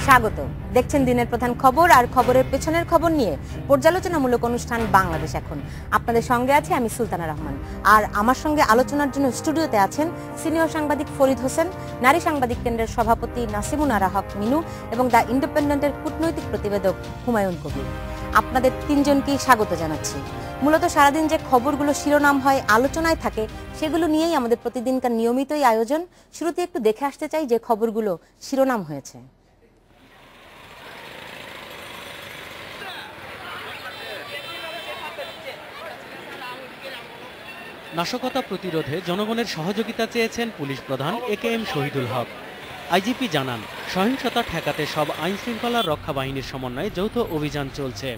স্বাগত। দেখছেন দিনের প্রধান খবর আর খবরের পেছনের খবর নিয়ে পর্যালোচনামূলক অনুষ্ঠান বাংলাদেশ এখন। আপনাদের সঙ্গে আছে আমি সুলতানা রহমান, আর আমার সঙ্গে আলোচনার জন্য স্টুডিওতে আছেন সিনিয়র সাংবাদিক ফরিদ হোসেন, নারী সাংবাদিক কেন্দ্রের সভাপতি নাসিমুন আরা হক মিনু এবং দ্য ইন্ডিপেন্ডেন্টের কূটনৈতিক প্রতিবেদক হুমায়ুন কবির। আপনাদের তিনজনকেই স্বাগত জানাচ্ছি। মূলত সারাদিন যে খবরগুলো শিরোনাম হয়, আলোচনায় থাকে, সেগুলো নিয়েই আমাদের প্রতিদিনকার নিয়মিতই আয়োজন। শুরুতে একটু দেখে আসতে চাই যে খবরগুলো শিরোনাম হয়েছে। নাশকতা প্রতিরোধে জনগণের সহযোগিতা চেয়েছেন পুলিশ প্রধান AKM শহীদুল হক। IGP জানান, সহিংসতা ঠেকাতে সব আইনশৃঙ্খলা রক্ষা বাহিনীর সমন্বয়ে যৌথ অভিযান চলছে।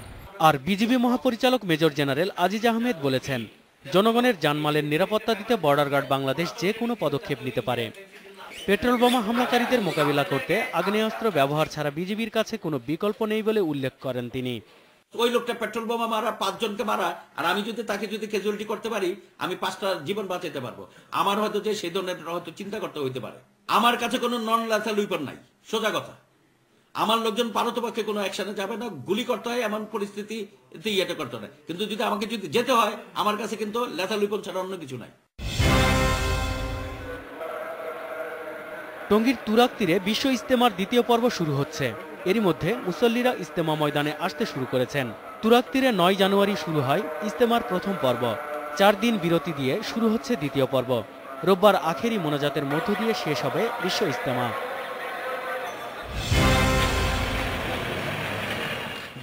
আর বিজিবি মহাপরিচালক মেজর জেনারেল আজিজ আহমেদ বলেছেন, জনগণের জানমালের নিরাপত্তা দিতে বর্ডার গার্ড বাংলাদেশ যে কোনো পদক্ষেপ নিতে পারে। পেট্রোল বোমা হামলাকারীদের মোকাবিলা করতে আগ্নেয়াস্ত্র ব্যবহার ছাড়া বিজিবির কাছে কোনো বিকল্প নেই বলে উল্লেখ করেন তিনি। ওই লোকটা পেট্রোল বোমা মারা, 5 জনকে মারা, আর আমি যদি তাকে ক্যাজুয়ালিটি করতে পারি, আমি 5টা জীবন বাঁচাতে পারবো। আমার হয়তো যে সেই ধরনের হয়তো চিন্তা করতে হইতে পারে। আমার কাছে কোনো নন ল্যাথাল উইপন নাই, সোজা কথা। আমার লোকজন পারতপক্ষে কোনো অ্যাকশনে যাবে না, গুলি করতে হয় এমন পরিস্থিতি ইয়েটা করতে হয়। কিন্তু যদি আমাকে যেতে হয়, আমার কাছে কিন্তু ল্যাথাল উইপন ছাড়া অন্য কিছু নাই। টঙ্গীর তুরাগ তীরে বিশ্ব ইজতেমার দ্বিতীয় পর্ব শুরু হচ্ছে। এরই মধ্যে মুসল্লিরা ইজতেমা ময়দানে আসতে শুরু করেছেন। তুরাগ তীরে 9 জানুয়ারি শুরু হয় ইজতেমার প্রথম পর্ব। 4 দিন বিরতি দিয়ে শুরু হচ্ছে দ্বিতীয় পর্ব। রোববার আখেরি মোনাজাতের মধ্য দিয়ে শেষ হবে বিশ্ব ইজতেমা।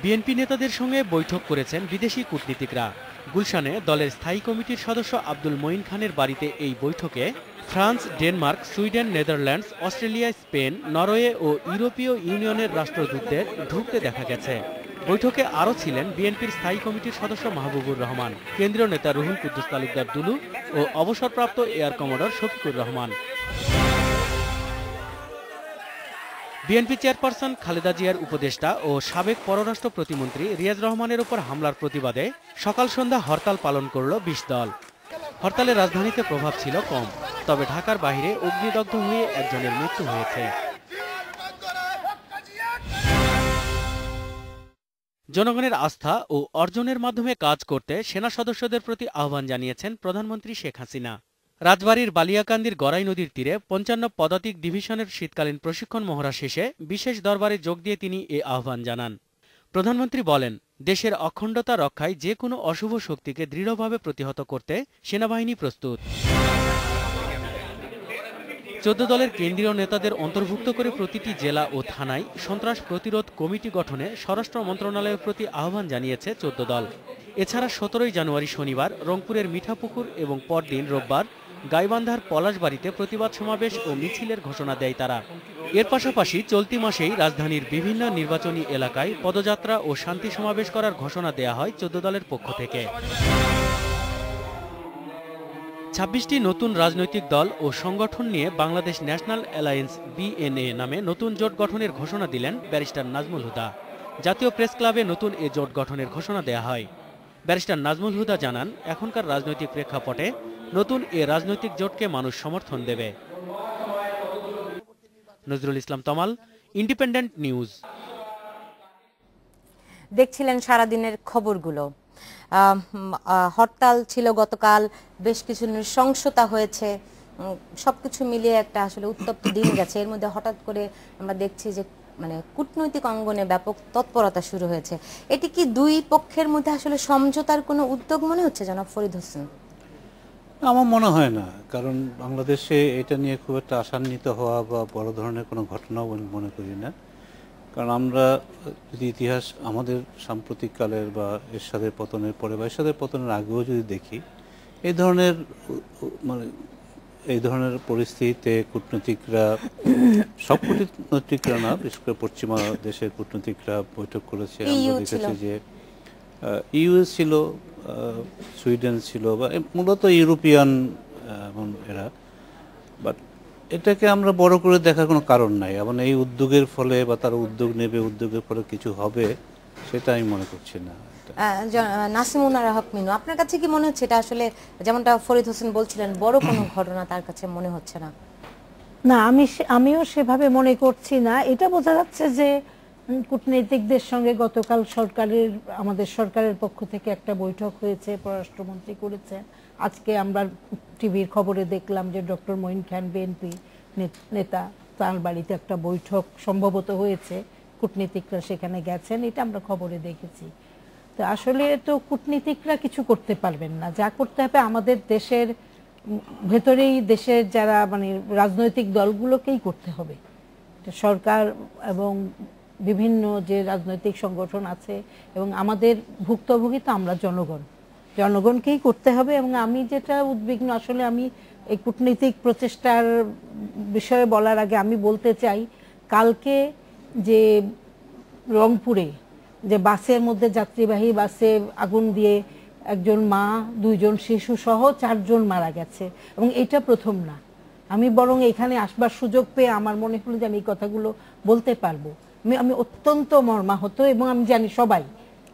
বিএনপি নেতাদের সঙ্গে বৈঠক করেছেন বিদেশি কূটনীতিকরা। গুলশানে দলের স্থায়ী কমিটির সদস্য আব্দুল মঈন খানের বাড়িতে এই বৈঠকে France, Denmark, Sweden, Netherlands, Australia, Spain, Norway ও ইউরোপীয় ইউনিয়নের রাষ্ট্রদূতদের ঢুকতে দেখা গেছে। বৈঠকে আরও ছিলেন বিএনপির স্থায়ী কমিটির সদস্য মাহবুবুর রহমান, কেন্দ্রীয় নেতা রুহুল কুদ্দুস তালুকদার দুলু ও অবসরপ্রাপ্ত air commodore Shafiqur Rahman. BNP chairperson Khaleda জিয়ার উপদেষ্টা ও সাবেক পররাষ্ট্র প্রতিমন্ত্রী রিয়াজ রহমানের উপর হামলার প্রতিবাদে সকাল সন্ধ্যা হরতাল পালন করল 20 দল। হরতালে রাজধানীতে প্রভাব ছিল কম, তবে ঢাকার বাইরে অগ্নিদগ্ধ হয়ে একজনের মৃত্যু হয়েছে। জনগণের আস্থা ও অর্জনের মাধ্যমে কাজ করতে সেনা সদস্যদের প্রতি আহ্বান জানিয়েছেন প্রধানমন্ত্রী শেখ হাসিনা। রাজবাড়ীর বালিয়াকান্দির গড়াই নদীর তীরে 55 পদাতিক ডিভিশনের শীতকালীন প্রশিক্ষণ মহড়া শেষে বিশেষ দরবারে যোগ দিয়ে তিনি এ আহ্বান জানান। প্রধানমন্ত্রী বলেন, দেশের অখণ্ডতা রক্ষায় যে কোনো অশুভ শক্তিকে দৃঢ়ভাবে প্রতিহত করতে সেনাবাহিনী প্রস্তুত। 14 দলের কেন্দ্রীয় নেতাদের অন্তর্ভুক্ত করে প্রতিটি জেলা ও থানায় সন্ত্রাস প্রতিরোধ কমিটি গঠনে স্বরাষ্ট্র মন্ত্রণালয়ের প্রতি আহ্বান জানিয়েছে 14 দল। এছাড়া 17 জানুয়ারি শনিবার রংপুরের মিঠাপুকুর এবং পরদিন রোববার গাইবান্ধার পলাশবাড়িতে প্রতিবাদ সমাবেশ ও মিছিলের ঘোষণা দেয় তারা। এর পাশাপাশি চলতি মাসেই রাজধানীর বিভিন্ন নির্বাচনী এলাকায় পদযাত্রা ও শান্তি সমাবেশ করার ঘোষণা দেয়া হয় 14 দলের পক্ষ থেকে। 26টি নতুন রাজনৈতিক দল ও সংগঠন নিয়ে বাংলাদেশ ন্যাশনাল অ্যালায়েন্স BNA নামে নতুন জোট গঠনের ঘোষণা দিলেন ব্যারিস্টার নাজমুল হুদা। জাতীয় প্রেস ক্লাবে নতুন এ জোট গঠনের ঘোষণা দেয়া হয়। ব্যারিস্টার নাজমুল হুদা জানান, এখনকার রাজনৈতিক প্রেক্ষাপটে নতুন এ রাজনৈতিক জোটকে মানুষ সমর্থন দেবে। নজরুল ইসলাম তমাল, ইন্ডিপেন্ডেন্ট নিউজ। দেখছিলেন সারাদিনের খবরগুলো। হরতাল ছিল গতকাল, বেশ কিছু নৃশংসতা হয়েছে, সবকিছু মিলিয়ে একটা আসলে উত্তপ্ত দিন গেছে। এর মধ্যে হঠাৎ করে আমরা দেখছি যে কূটনৈতিক অঙ্গনে ব্যাপক তৎপরতা শুরু হয়েছে। এটি কি দুই পক্ষের মধ্যে আসলে সমঝোতার কোনো উদ্যোগ মনে হচ্ছে জনাব ফরিদ হোসেন? আমার মনে হয় না, কারণ বাংলাদেশে এটা নিয়ে খুব একটা আশান্বিত হওয়া বা বড় ধরনের কোনো ঘটনাও মনে করি না। কারণ আমরা যদি ইতিহাস আমাদের সাম্প্রতিককালের বা এরশাদের পতনের পরে বা এরশাদের পতনের আগেও যদি দেখি, এই ধরনের পরিস্থিতিতে কূটনীতিকরা, সব কূটনীতিকরা না, বিশেষ করে পশ্চিমা দেশের কূটনীতিকরা বৈঠক করেছে। আমরা দেখেছি যে ইউএস ছিল, সুইডেন ছিল, বা মূলত ইউরোপিয়ান এরা। বাট এটাকে আমরা বড় করে দেখার কোনো কারণ নাই। এবং এই উদ্যোগের ফলে বা তারা উদ্যোগ নেবে, উদ্যোগের ফলে কিছু হবে সেটা আমি মনে করছি না। নাসিমুন আরা হক মিনু, আপনার কাছে কি মনে হচ্ছে এটা আসলে যেমনটা ফরিদ হোসেন বলছিলেন বড় কোনো ঘটনা তার কাছে মনে হচ্ছে না? না, আমিও সেভাবে মনে করছি না। এটা বোঝা যাচ্ছে যে কূটনীতিকদের সঙ্গে গতকাল আমাদের সরকারের পক্ষ থেকে একটা বৈঠক হয়েছে, পররাষ্ট্রমন্ত্রী করেছেন। আজকে আমরা টিভির খবরে দেখলাম যে ডক্টর মঈন খান বিএনপি নেতা, তার বাড়িতে একটা বৈঠক সম্ভবত হয়েছে, কূটনীতিকরা সেখানে গেছেন, এটা আমরা খবরে দেখেছি। তো আসলে তো কূটনীতিকরা কিছু করতে পারবেন না, যা করতে হবে আমাদের দেশের ভেতরেই, দেশের যারা মানে রাজনৈতিক দলগুলোকেই করতে হবে। সরকার এবং বিভিন্ন যে রাজনৈতিক সংগঠন আছে এবং আমাদের ভুক্তভোগী তো আমরা জনগণকেই করতে হবে। এবং আমি যেটা উদ্বিগ্ন, আসলে আমি এই কূটনীতিক প্রচেষ্টার বিষয়ে বলার আগে আমি বলতে চাই, কালকে যে রংপুরে যে বাসের মধ্যে, যাত্রীবাহী বাসে আগুন দিয়ে একজন মা, 2 জন শিশু সহ 4 জন মারা গেছে, এবং এটা প্রথম না। আমি বরং এখানে আসবার সুযোগ পেয়ে আমার মনে হলো যে আমি এই কথাগুলো বলতে পারবো। আমি অত্যন্ত মর্মাহত, এবং আমি জানি সবাই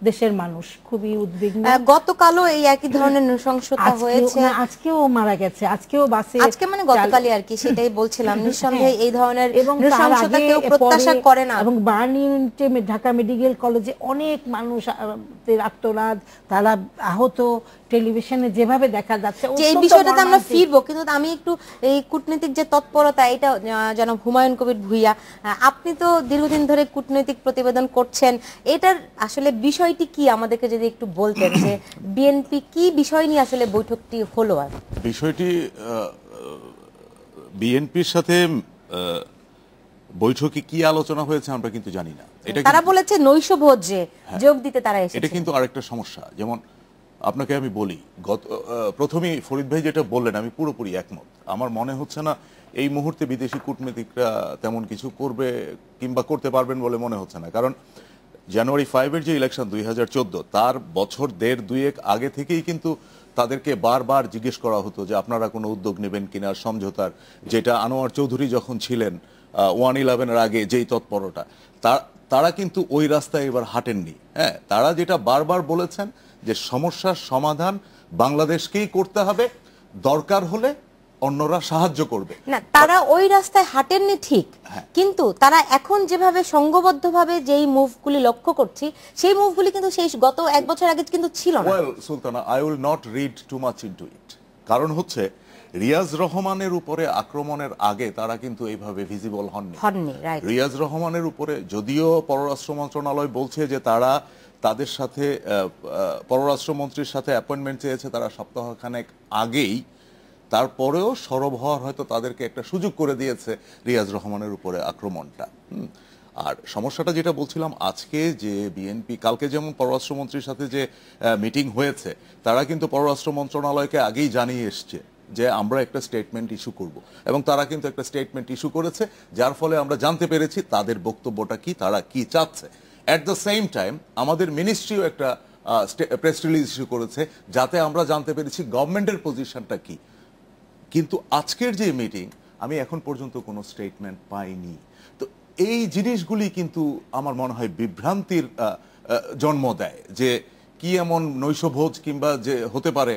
দেশের মানুষ খুবই উদ্বিগ্ন। গতকালও এই একই ধরনের নৃশংসতা হয়েছে, আজকেও মারা গেছে, আজকেও বাসে, আজকে মানে গতকালই আর কি, সেটাই বলছিলাম। নিঃসন্দেহে এই ধরনের নৃশংসতা কেউ প্রত্যাশা করে না। এবং বার্ন ইউনিটে ঢাকা মেডিকেল কলেজে অনেক মানুষ আত্মনাদ, তারা আহত, টেলিভিশনে যেভাবে দেখা যাচ্ছে। এই বিষয়টাতে আমরা ফিরবো, কিন্তু আমি একটু এই কূটনৈতিক যে তৎপরতা, এটা জনাব হুমায়ুন কবির ভূঁইয়া, আপনি তো দীর্ঘদিন ধরে কূটনৈতিক প্রতিবেদন করছেন, এটার আসলে বিষয়টি কি আমাদেরকে যদি একটু বলতেন, যে বিএনপি কি বিষয় নিয়ে আসলে বৈঠকটি হলো? আর বিষয়টি বিএনপির সাথে বৈঠকে কি আলোচনা হয়েছে আমরা কিন্তু জানি না। তারা বলেছে নৈশভোজে যোগ দিতে তারা এসেছে। এটা কিন্তু আরেকটা সমস্যা। যেমন আপনাকে আমি বলি, প্রথমেই ফরিদ ভাই যেটা বললেন আমি পুরোপুরি একমত। আমার মনে হচ্ছে না এই মুহূর্তে বিদেশি কূটনীতিকরা তেমন কিছু করবে কিংবা করতে পারবেন বলে মনে হচ্ছে না। কারণ জানুয়ারি 5-এর যে ইলেকশন 2014, তার বছর 1.5-2 আগে থেকেই কিন্তু তাদেরকে বারবার জিজ্ঞেস করা হতো যে আপনারা কোনো উদ্যোগ নেবেন কিনা সমঝোতার, যেটা আনোয়ার চৌধুরী যখন ছিলেন 1/11-এর আগে যেই তৎপরতা, তারা কিন্তু ওই রাস্তায় এবার হাঁটেননি। হ্যাঁ, তারা যেটা বারবার বলেছেন যে সমস্যার সমাধান বাংলাদেশকেই করতে হবে, দরকার হলে অন্যরা সাহায্য করবে না। তারা ওই রাস্তায় হাঁটেননি ঠিক, কিন্তু তারা এখন যেভাবে সংঘবদ্ধভাবে যেই মুভগুলি লক্ষ্য করছি, সেই মুভগুলি কিন্তু সেই গত 1 বছর আগে কিন্তু ছিল না। Well Sultana, I will not read too much into ইট। কারণ হচ্ছে রিয়াজ রহমানের উপরে আক্রমণের আগে তারা কিন্তু এইভাবে ভিজিবল হননি। রিয়াজ রহমানের উপরে যদিও পররাষ্ট্র মন্ত্রণালয় বলছে যে তারা তাদের সাথে পররাষ্ট্রমন্ত্রীর সাথে অ্যাপয়েন্টমেন্ট চেয়েছে তারা সপ্তাহখানেক আগেই, তারপরেও সরব হওয়ার হয়তো তাদেরকে একটা সুযোগ করে দিয়েছে রিয়াজ রহমানের উপরে আক্রমণটা। আর সমস্যাটা যেটা বলছিলাম, আজকে যে বিএনপি, কালকে যেমন পররাষ্ট্রমন্ত্রীর সাথে যে মিটিং হয়েছে, তারা কিন্তু পররাষ্ট্র মন্ত্রণালয়কে আগেই জানিয়ে এসছে যে আমরা একটা স্টেটমেন্ট ইস্যু করব, এবং তারা কিন্তু একটা স্টেটমেন্ট ইস্যু করেছে, যার ফলে আমরা জানতে পেরেছি তাদের বক্তব্যটা কি, তারা কি চাচ্ছে। অ্যাট দ্য সেম টাইম আমাদের মিনিস্ট্রিও একটা প্রেস রিলিজ ইস্যু করেছে, যাতে আমরা জানতে পেরেছি গভর্নমেন্টের পজিশনটা কি। কিন্তু আজকের যে মিটিং, আমি এখন পর্যন্ত কোনো স্টেটমেন্ট পাইনি। তো এই জিনিসগুলি কিন্তু আমার মনে হয় বিভ্রান্তির জন্ম দেয়, যে কি এমন নৈশভোজ কিংবা যে হতে পারে,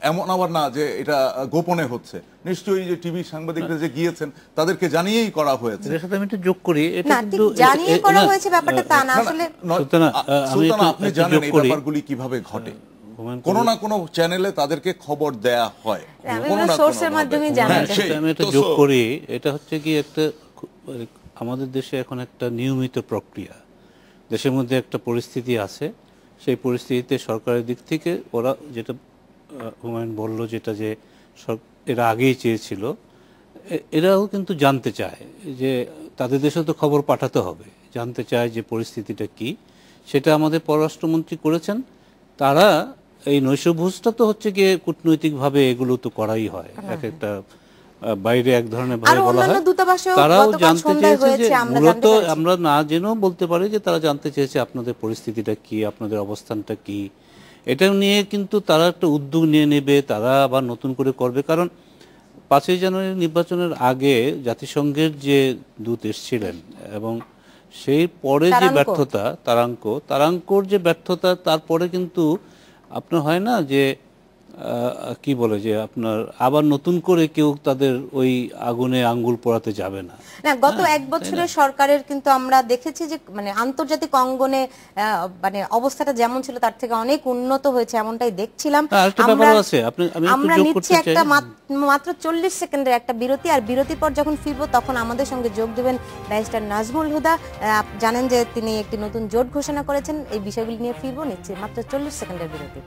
এমন আবার না যে এটা গোপনে হচ্ছে। নিশ্চয়ই যে টিভি সাংবাদিকরা যে গিয়েছেন তাদেরকে জানিয়েই করা হয়েছে। এর সাথে আমি একটু যোগ করি, এটা কিন্তু জানিয়ে করা হয়েছে ব্যাপারটা তা না। আসলে সুলতানা, আপনি জানেন এই ব্যাপারগুলি কিভাবে ঘটে, কোনো না কোনো চ্যানেলে তাদেরকে খবর দেয়া হয়, সোর্সের মাধ্যমে জানা যায়। আমি এটা যোগ করি, এটা হচ্ছে কি একটা আমাদের দেশে এখন একটা নিয়মিত প্রক্রিয়া, দেশের মধ্যে একটা পরিস্থিতি আছে, সেই পরিস্থিতিতে সরকারের দিক থেকে ওরা যেটা হুমায়ুন বলল, যেটা যে এরা আগেই চেয়েছিল, এরাও কিন্তু জানতে চায় যে তাদের দেশে তো খবর পাঠাতে হবে, জানতে চায় যে পরিস্থিতিটা কি। সেটা আমাদের পররাষ্ট্রমন্ত্রী করেছেন। তারা এই নৈশভোজটা তো হচ্ছে গিয়ে কূটনৈতিকভাবে এগুলো তো করাই হয়, এক একটা বাইরে এক ধরনের ভাবে বলা হয়। তারাও জানতে চেয়েছে যে মূলত আমরা না জেনেও বলতে পারি যে তারা জানতে চেয়েছে আপনাদের পরিস্থিতিটা কি, আপনাদের অবস্থানটা কি। এটা নিয়ে কিন্তু তারা একটা উদ্যোগ নিয়ে নেবে, তারা আবার নতুন করে করবে। কারণ 5ই জানুয়ারি নির্বাচনের আগে জাতিসংঘের যে দূত এসেছিলেন, এবং সেই পরে যে ব্যর্থতা, তারাঙ্কর যে ব্যর্থতা, তারপরে কিন্তু আপনার হয় না যে কি বলে যে আপনার আবার নতুন করে কেউ তাদের ওই আগুনে আঙ্গুল পোড়াতে যাবে না। না, গত এক বছরের সরকারের কিন্তু আমরা দেখেছি যে মানে আন্তর্জাতিক অঙ্গনে মানে অবস্থাটা যেমন ছিল তার থেকে অনেক উন্নত হয়েছে, এমনটাই দেখছিলাম। আমরা নিচ্ছি একটা মাত্র 40 সেকেন্ডের একটা বিরতি, আর বিরতির পর যখন ফিরবো তখন আমাদের সঙ্গে যোগ দেবেন ব্যারিস্টার নাজমুল হুদা। জানেন যে তিনি একটি নতুন জোট ঘোষণা করেছেন, এই বিষয়গুলি নিয়ে ফিরবো। নিচ্ছি মাত্র 40 সেকেন্ডের বিরতি।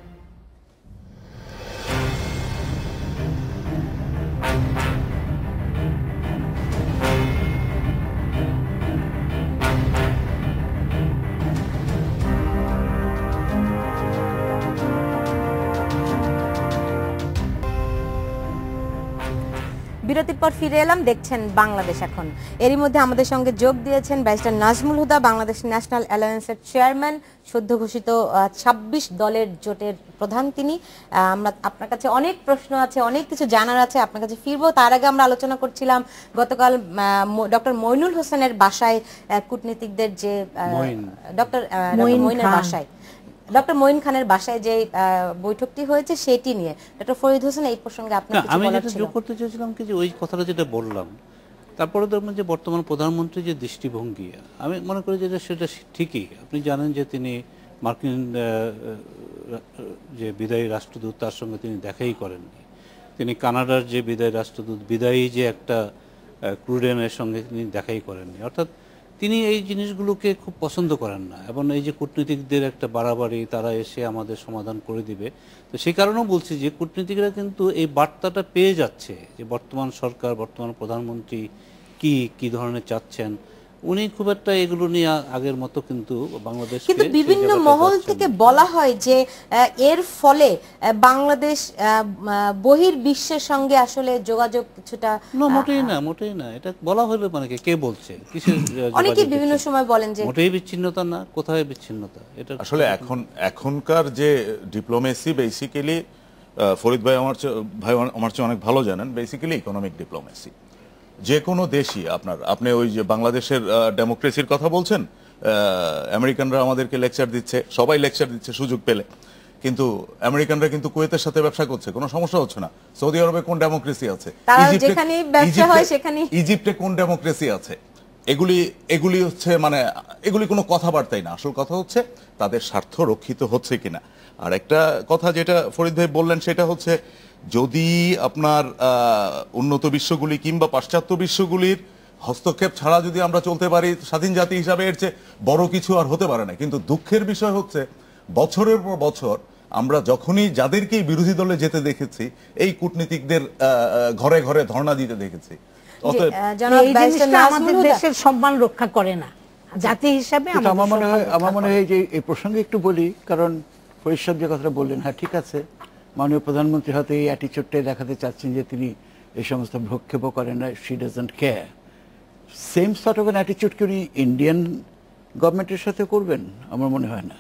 বিরতির পর ফিরে এলাম, দেখছেন বাংলাদেশ এখন। এরই মধ্যে আমাদের সঙ্গে যোগ দিয়েছেন ব্যারিস্টার নাজমুল হুদা, বাংলাদেশ ন্যাশনাল অ্যালায়েন্সের চেয়ারম্যান, সদ্য ঘোষিত 26 দলের জোটের প্রধান তিনি। আমরা আপনার কাছে অনেক প্রশ্ন আছে, অনেক কিছু জানার আছে, আপনার কাছে ফিরবো। তার আগে আমরা আলোচনা করছিলাম গতকাল ডক্টর মইনুল হোসেনের বাসায় কূটনীতিকদের যে ডক্টর মইনের বাসায় ডক্টর মঈন খানের বাসায় যে বৈঠকটি হয়েছে সেটি নিয়ে ডক্টর ফরিদ হোসেন এই প্রসঙ্গে আপনি কিছু বলার ছিল? আমি যোগ করতে চেয়েছিলাম কি যে ওই কথাটা যেটা বললাম, তারপরে দেখবেন যে বর্তমান প্রধানমন্ত্রীর যে দৃষ্টিভঙ্গি, আমি মনে করি যে সেটা ঠিকই। আপনি জানেন যে তিনি মার্কিন যে বিদায়ী রাষ্ট্রদূত তার সঙ্গে তিনি দেখাই করেননি। তিনি কানাডার যে বিদায়ী রাষ্ট্রদূত বিদায়ী যে একটা ক্রুডেনের সঙ্গে তিনি দেখাই করেননি। অর্থাৎ তিনি এই জিনিসগুলোকে খুব পছন্দ করেন না, এবং এই যে কূটনীতিকদের একটা বাড়াবাড়ি, তারা এসে আমাদের সমাধান করে দিবে, তো সেই কারণেও বলছি যে কূটনীতিকরা কিন্তু এই বার্তাটা পেয়ে যাচ্ছে যে বর্তমান সরকার, বর্তমান প্রধানমন্ত্রী কি ধরনের চাচ্ছেন। উনি খুব একটা এগুলো নিয়ে আগের মতো কিন্তু বাংলাদেশ, কিন্তু বিভিন্ন মহল থেকে বলা হয় যে এর ফলে বাংলাদেশ বহির্বিশ্বের সঙ্গে আসলে যোগাযোগ কিছুটা মোটেই না। এটা বলা হলো মানে কে বলছে, কিসের অনেকেই বিভিন্ন সময় বলেন যে মোটেই বিচ্ছিন্নতা না। কোথায় বিচ্ছিন্নতা? এটা আসলে এখনকার যে ডিপ্লোমেসি বেসিক্যালি, ফরিদ ভাই আমার চেয়ে অনেক ভালো জানেন, বেসিক্যালি ইকোনমিক ডিপ্লোমেসি। যে কোনো দেশই আপনি ওই যে বাংলাদেশের ডেমোক্রেসির কথা বলছেন, আমেরিকানরা আমাদেরকে লেকচার দিচ্ছে, সবাই লেকচার দিচ্ছে সুযোগ পেলে, কিন্তু আমেরিকানরা কিন্তু কুয়েতের সাথে ব্যবসা করছে, কোনো সমস্যা হচ্ছে না। সৌদি আরবে কোন ডেমোক্রেসি আছে? ইজিপ্টে কোন ডেমোক্রেসি আছে? এগুলি হচ্ছে মানে এগুলি কোনো কথাবার্তাই না। আসল কথা হচ্ছে তাদের স্বার্থ রক্ষিত হচ্ছে কিনা। আর একটা কথা যেটা ফরিদ ভাই বললেন সেটা হচ্ছে, যদি আপনার উন্নত বিশ্বগুলি কিংবা পাশ্চাত্য বিশ্বগুলির হস্তক্ষেপ ছাড়া যদি আমরা চলতে পারি স্বাধীন জাতি হিসাবে, এর চেয়ে বড় কিছু আর হতে পারে না। কিন্তু দুঃখের বিষয় হচ্ছে বছরের পর বছর আমরা যখনই যাদেরকেই বিরোধী দলে যেতে দেখেছি, এই কূটনীতিকদের ঘরে ঘরে ধর্ণা দিতে দেখেছি। আমাদের দেশের সম্মান রক্ষা করে না জাতি হিসাবে। আমার মনে হয় যে এই প্রসঙ্গে একটু বলি, কারণ ফরিদ সাহেব যে কথাটা বললেন, হ্যাঁ ঠিক আছে, মাননীয় প্রধানমন্ত্রী হয়তো এই অ্যাটিচিউডটাই দেখাতে চাচ্ছেন যে তিনি এই সমস্ত ভ্রক্ষেপও করেন না, she doesn't care. Same sort of an অ্যাটিচিউড কি উনি ইন্ডিয়ান গভর্নমেন্টের সাথে করবেন? আমার মনে হয় না।